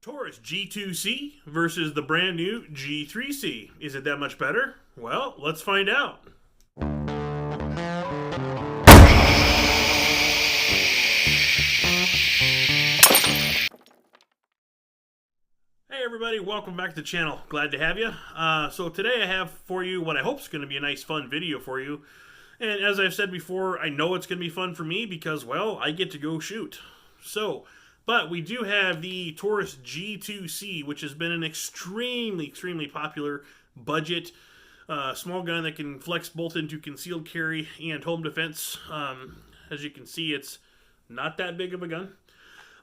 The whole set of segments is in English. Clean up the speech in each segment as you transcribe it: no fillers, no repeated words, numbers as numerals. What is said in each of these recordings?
Taurus G2C versus the brand new G3C. Is it that much better? Well, let's find out. Hey everybody, welcome back to the channel. Glad to have you. So today I have for you what I hope is going to be a nice fun video for you. And as I've said before, I know it's going to be fun for me because, well, I get to go shoot. But we do have the Taurus G2C, which has been an extremely popular budget small gun that can flex both into concealed carry and home defense. As you can see, it's not that big of a gun.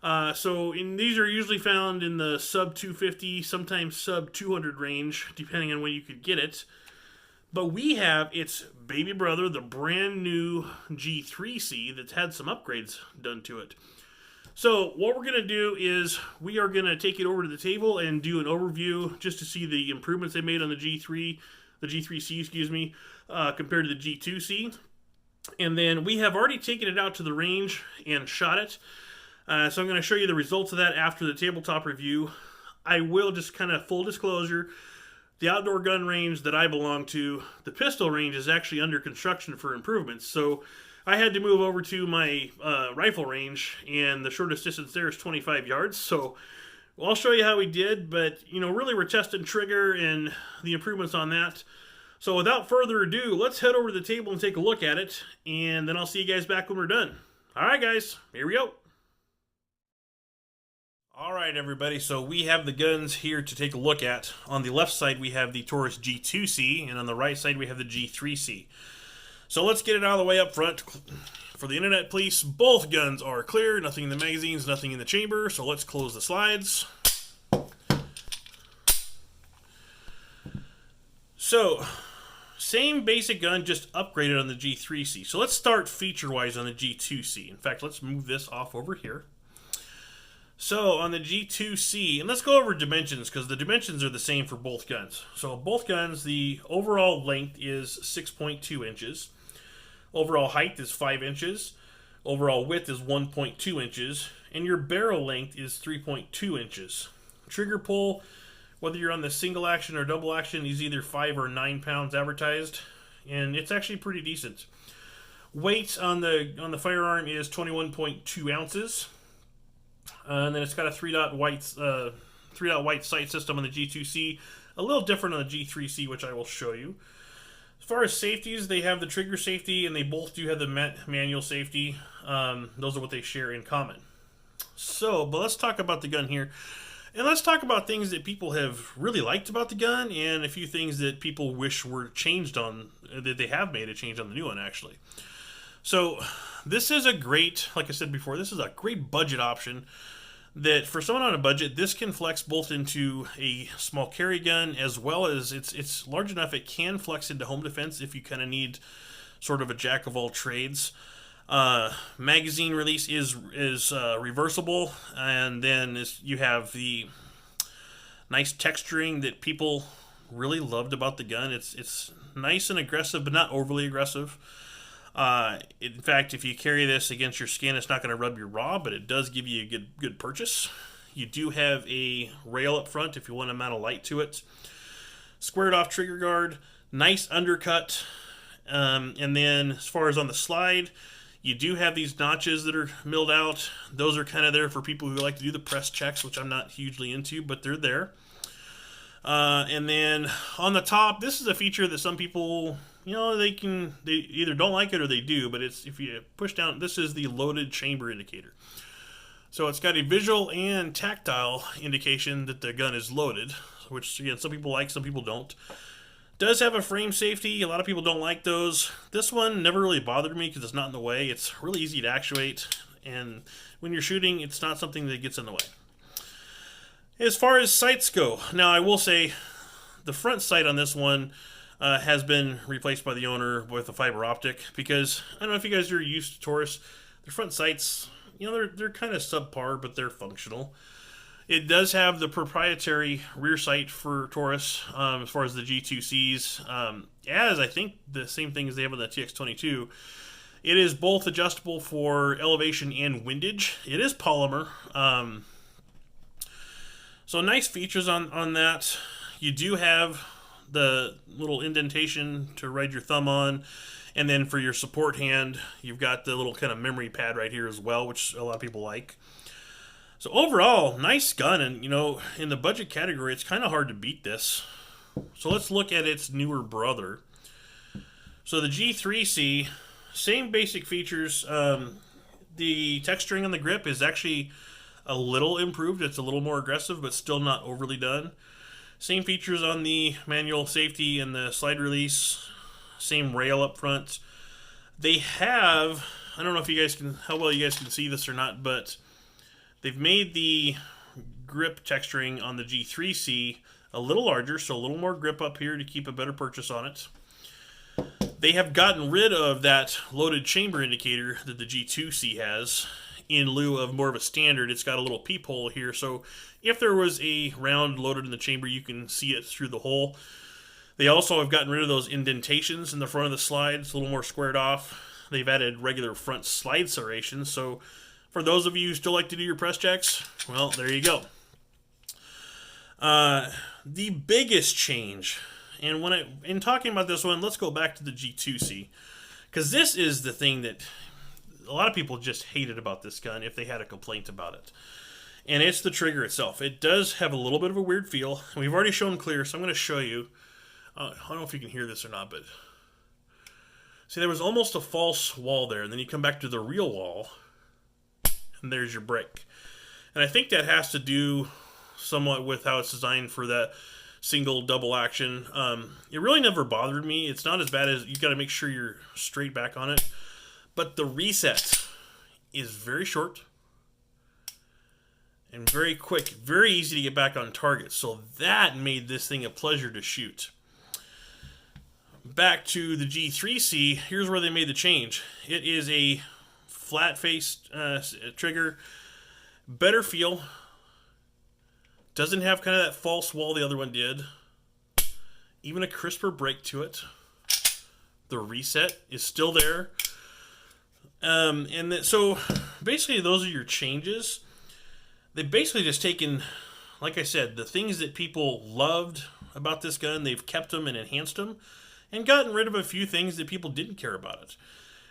These are usually found in the sub 250, sometimes sub 200 range, depending on when you could get it. But we have its baby brother, the brand new G3C, that's had some upgrades done to it. So what we're going to do is we are going to take it over to the table and do an overview just to see the improvements they made on the G3C, excuse me, compared to the G2C. And then we have already taken it out to the range and shot it. So I'm going to show you the results of that after the tabletop review. I will just kind of full disclosure, the outdoor gun range that I belong to, the pistol range is actually under construction for improvements. So I had to move over to my rifle range, and the shortest distance there is 25 yards. So I'll show you how we did, but really we're testing trigger and the improvements on that. So without further ado, let's head over to the table and take a look at it, and then I'll see you guys back when we're done. All right, guys, here we go. All right, everybody, so we have the guns here to take a look at. On the left side, we have the Taurus G2C, and on the right side, we have the G3C. So let's get it out of the way up front. For the internet police, both guns are clear. Nothing in the magazines, nothing in the chamber. So let's close the slides. So, same basic gun, just upgraded on the G3C. So let's start feature-wise on the G2C. In fact, let's move this off over here. So on the G2C, and let's go over dimensions because the dimensions are the same for both guns. So both guns, the overall length is 6.2 inches. Overall height is 5 inches. Overall width is 1.2 inches. And your barrel length is 3.2 inches. Trigger pull, whether you're on the single action or double action, is either 5 or 9 pounds advertised. And it's actually pretty decent. Weight on the firearm is 21.2 ounces. And then it's got a 3-dot white sight system on the G2C. A little different on the G3C, which I will show you. As far as safeties, they have the trigger safety, and they both do have the manual safety. Those are what they share in common. But let's talk about the gun here. And let's talk about things that people have really liked about the gun, and a few things that people wish were changed on, that they have made a change on the new one, actually. So this is a great, like I said before, this is a great budget option that for someone on a budget, this can flex both into a small carry gun as well as it's large enough it can flex into home defense if you kind of need sort of a jack of all trades. Magazine release is reversible, and then you have the nice texturing that people really loved about the gun. It's nice and aggressive, but not overly aggressive. In fact, if you carry this against your skin, it's not going to rub your raw, but it does give you a good purchase. You do have a rail up front if you want to mount a light to it. Squared off trigger guard, nice undercut. And then as far as on the slide, you do have these notches that are milled out. Those are kind of there for people who like to do the press checks, which I'm not hugely into, but they're there. And then on the top, this is a feature that some people, they either don't like it or they do, but if you push down, this is the loaded chamber indicator. So it's got a visual and tactile indication that the gun is loaded, which again, some people like, some people don't. Does have a frame safety. A lot of people don't like those. This one never really bothered me because it's not in the way. It's really easy to actuate, and when you're shooting, it's not something that gets in the way. As far as sights go, now I will say the front sight on this one has been replaced by the owner with a fiber optic because I don't know if you guys are used to Taurus. The front sights, they're kind of subpar, but they're functional. It does have the proprietary rear sight for Taurus as far as the G2Cs, as I think the same thing as they have on the TX22. It is both adjustable for elevation and windage. It is polymer. So nice features on that. You do have the little indentation to write your thumb on, and then for your support hand, you've got the little kind of memory pad right here as well, which a lot of people like. So overall, nice gun, and you know, in the budget category, it's kind of hard to beat this. So let's look at its newer brother. So the G3C, same basic features. The texturing on the grip is actually a little improved. It's a little more aggressive, but still not overly done. Same features on the manual safety and the slide release. Same rail up front. They have, I don't know if you guys can, how well you guys can see this or not, but they've made the grip texturing on the G3C a little larger, so a little more grip up here to keep a better purchase on it. They have gotten rid of that loaded chamber indicator that the G2C has. In lieu of more of a standard, it's got a little peephole here, so if there was a round loaded in the chamber, you can see it through the hole. They also have gotten rid of those indentations in the front of the slide. It's a little more squared off. They've added regular front slide serrations, so for those of you who still like to do your press checks, well, there you go. The biggest change, and in talking about this one, let's go back to the G2C, because this is the thing that a lot of people just hated about this gun if they had a complaint about it. And it's the trigger itself. It does have a little bit of a weird feel. We've already shown clear, so I'm going to show you. I don't know if you can hear this or not, but see, there was almost a false wall there, and then you come back to the real wall, and there's your break. And I think that has to do somewhat with how it's designed for that single double action. It really never bothered me. It's not as bad as, you got to make sure you're straight back on it. But the reset is very short and very quick, very easy to get back on target. So that made this thing a pleasure to shoot. Back to the G3C, here's where they made the change. It is a flat-faced trigger, better feel, doesn't have kind of that false wall the other one did, even a crisper break to it. The reset is still there. So basically those are your changes. They've basically just taken, like I said, the things that people loved about this gun, they've kept them and enhanced them, and gotten rid of a few things that people didn't care about it.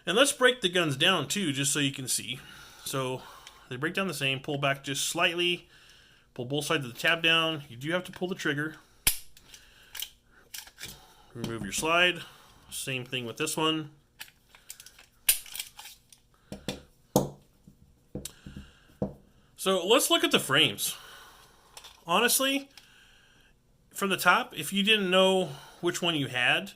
And let's break the guns down too, just so you can see. So they break down the same, pull back just slightly, pull both sides of the tab down. You do have to pull the trigger. Remove your slide. Same thing with this one. So let's look at the frames. Honestly, from the top, if you didn't know which one you had,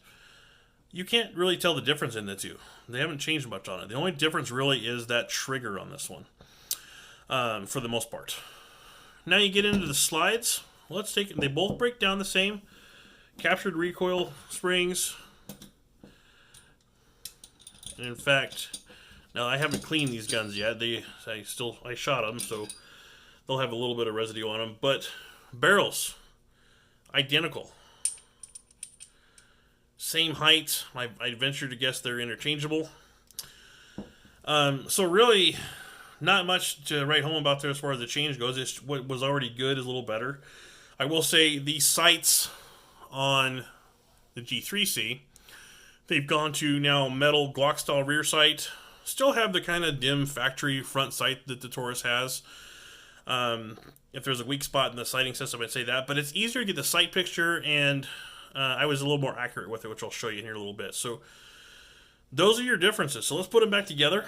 you can't really tell the difference in the two. They haven't changed much on it. The only difference really is that trigger on this one, for the most part. Now you get into the slides. Let's take it. They both break down the same. Captured recoil springs. And in fact, now I haven't cleaned these guns yet. I shot them, so they'll have a little bit of residue on them. But barrels, identical. Same height. I venture to guess they're interchangeable. So really, not much to write home about there as far as the change goes. It's what was already good is a little better. I will say the sights on the G3C, they've gone to now metal Glock style rear sight. Still have the kind of dim factory front sight that the Taurus has. If there's a weak spot in the sighting system, I'd say that. But it's easier to get the sight picture, and I was a little more accurate with it, which I'll show you in here in a little bit. So those are your differences. So let's put them back together.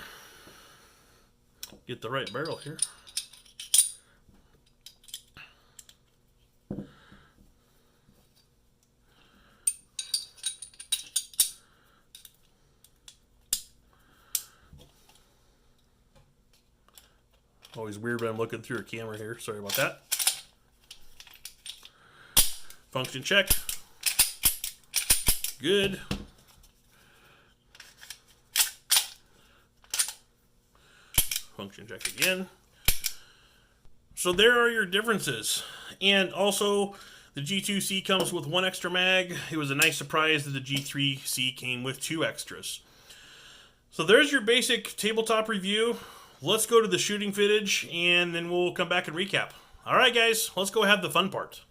Get the right barrel here. Always weird when I'm looking through a camera here. Sorry about that. Function check. Good. Function check again. So there are your differences. And also, the G2C comes with one extra mag. It was a nice surprise that the G3C came with 2 extras. So there's your basic tabletop review. Let's go to the shooting footage, and then we'll come back and recap. All right, guys, let's go have the fun part.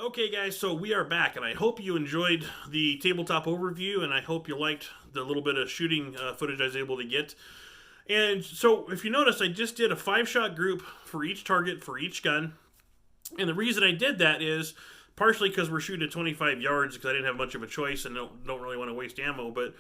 Okay guys, so we are back, and I hope you enjoyed the tabletop overview, and I hope you liked the little bit of shooting footage I was able to get. And so, if you notice, I just did a 5-shot group for each target for each gun. And the reason I did that is partially because we're shooting at 25 yards, because I didn't have much of a choice and don't really want to waste ammo, but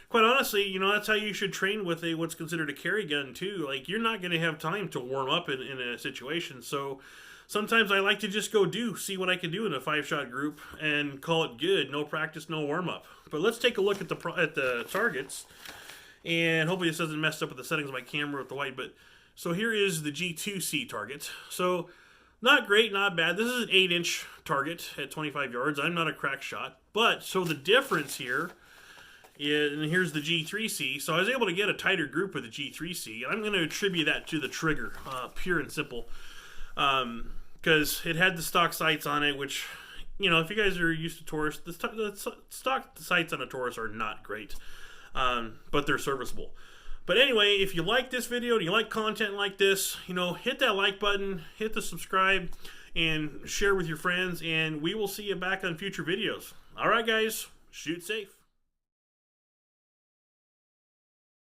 quite honestly, you know, that's how you should train with what's considered a carry gun too. Like, you're not going to have time to warm up in a situation, so sometimes I like to just go see what I can do in a 5-shot group and call it good. No practice, no warm-up. But let's take a look at the targets, and hopefully this doesn't mess up with the settings of my camera with the white. But so here is the G2C target. So not great, not bad. This is an 8-inch target at 25 yards. I'm not a crack shot. But so the difference here is, and here's the G3C. So I was able to get a tighter group with the G3C, and I'm going to attribute that to the trigger, pure and simple. Because it had the stock sights on it, which, you know, if you guys are used to Taurus, the stock sights on a Taurus are not great, but they're serviceable. But anyway, if you like this video and you like content like this, you know, hit that like button, hit the subscribe, and share with your friends, and we will see you back on future videos. All right, guys, shoot safe.